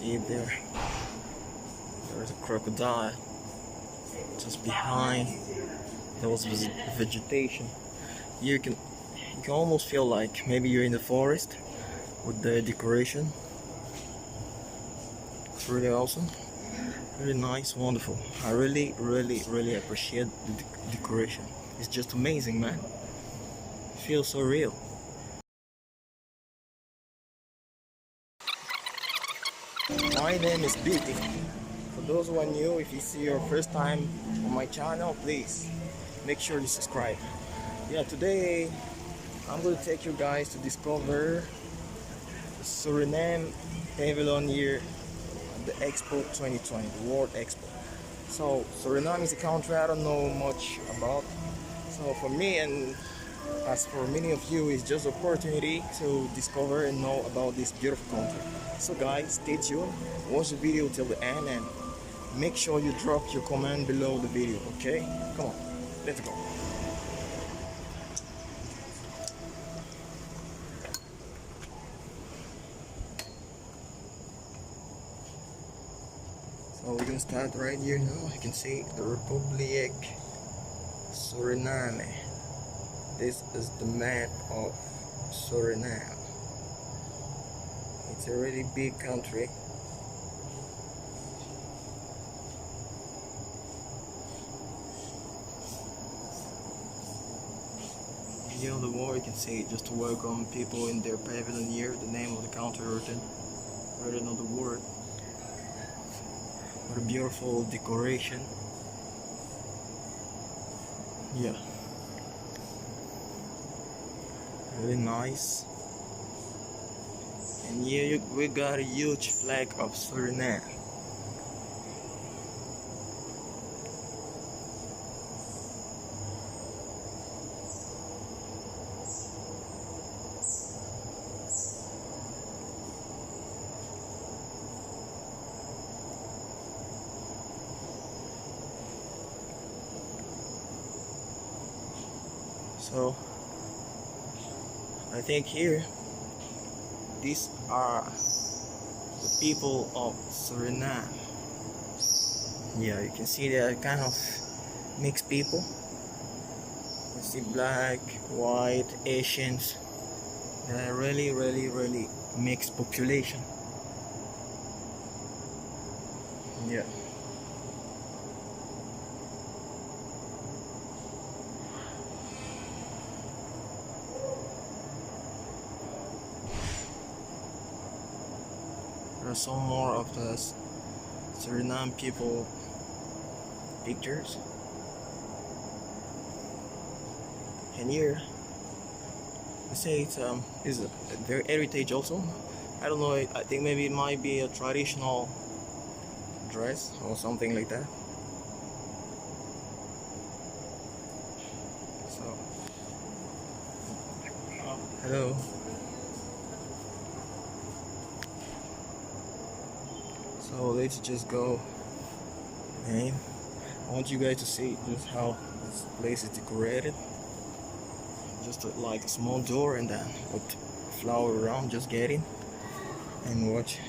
See it there? There's a crocodile just behind those vegetation. You can almost feel like maybe you're in the forest with the decoration. It's really awesome, really nice, wonderful. I really appreciate the decoration. It's just amazing, man. It feels so real. My name is Beauty. For those who are new, if you see your first time on my channel, please make sure you subscribe. Yeah, today I'm going to take you guys to discover the Suriname pavilion here at the Expo 2020, the World Expo. So Suriname is a country I don't know much about. So for me, and as for many of you, it's just an opportunity to discover and know about this beautiful country. So guys, stay tuned, watch the video till the end, and make sure you drop your comment below the video, okay? Come on, let's go. So we're gonna start right here now. You can see the Republic Suriname. This is the map of Suriname. It's a really big country. Here on the wall you can see just to welcome people in their pavilion here, the name of the country written on the word. What a beautiful decoration. Yeah. Really nice. And here we got a huge flag of Suriname. So I think here these are the people of Suriname. Yeah, you can see they're kind of mixed people. You see black, white, Asians. They're really mixed population. Yeah. There are some more of the Suriname people pictures. And here, they say it's their heritage also. I don't know. I think maybe it might be a traditional dress or something like that. So, hello. So let's just go, and I want you guys to see just how this place is decorated. Just like a small door and then with flower around, just get in and watch.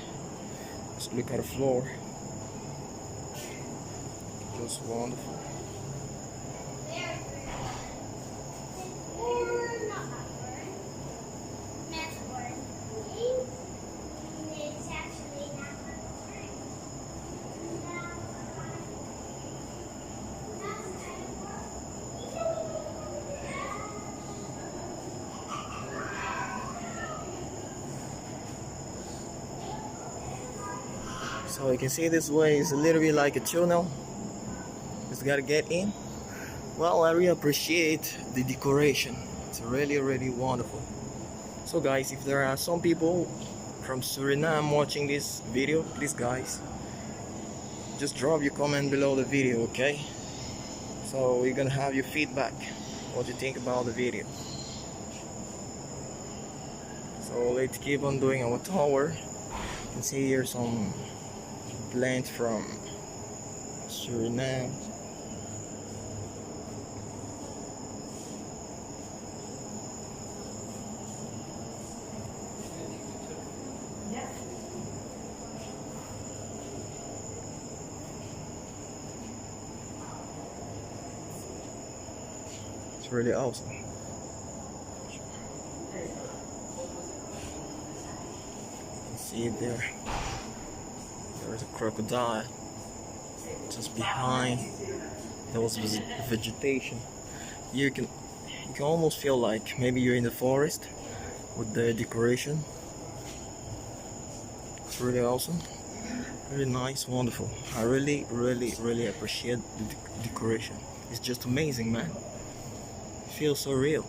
Just look at the floor. Just wonderful. So you can see this way is a little bit like a tunnel. Just gotta get in. Well, I really appreciate the decoration. It's really wonderful. So guys, if there are some people from Suriname watching this video, please guys, just drop your comment below the video, okay? So we're gonna have your feedback, what you think about the video. So let's keep on doing our tour. You can see here some plants from Suriname. It's really awesome. You can see it there. There's a crocodile just behind. There was vegetation. You can almost feel like maybe you're in the forest with the decoration. It's really awesome, really nice, wonderful. I really appreciate the decoration. It's just amazing, man. It feels so real.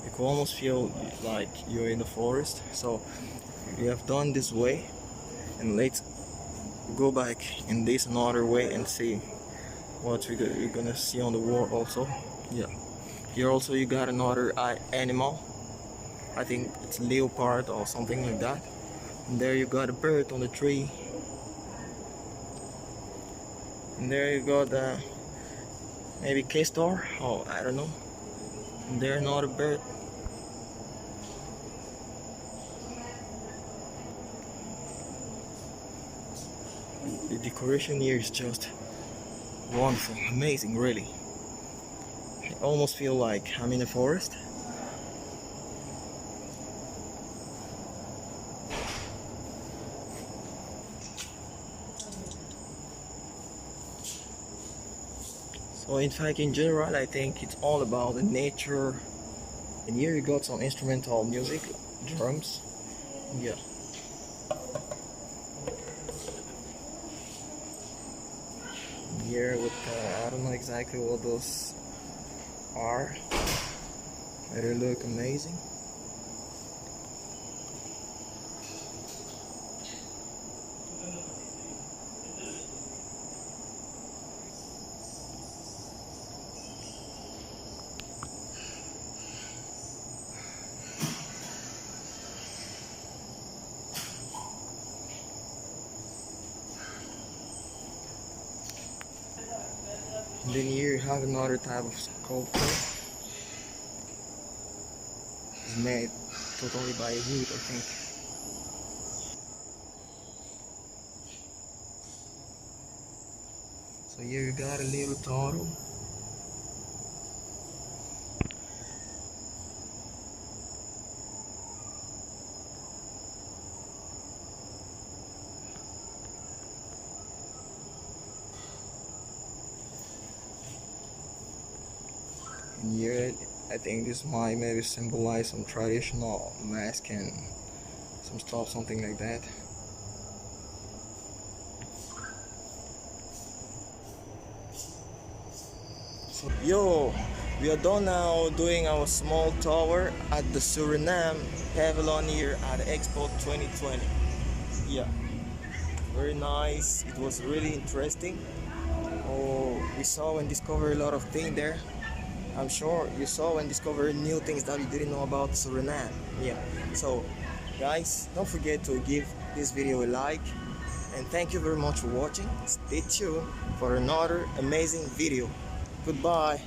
You can almost feel like you're in the forest. So we have done this way, and let's go back in this another way and see what we're gonna see on the wall also. Yeah, here also you got another animal. I think it's leopard or something like that. And there you got a bird on the tree. And there you got maybe K-star. Oh, I don't know. And there another bird. The decoration here is just wonderful, amazing, really. I almost feel like I'm in a forest. So in fact, in general, I think it's all about the nature. And here you got some instrumental music, drums. Yeah. Here with I don't know exactly what those are, but they look amazing. And then here you have another type of sculpture. It's made totally by wood, I think. So here you got a little turtle. And here I think this might maybe symbolize some traditional mask and some stuff, something like that. So, yo, we are done now doing our small tour at the Suriname pavilion here at Expo 2020. Yeah, very nice. It was really interesting. Oh, we saw and discovered a lot of things there. I'm sure you saw and discovered new things that you didn't know about Suriname. Yeah, so guys, don't forget to give this video a like, and thank you very much for watching. Stay tuned for another amazing video. Goodbye.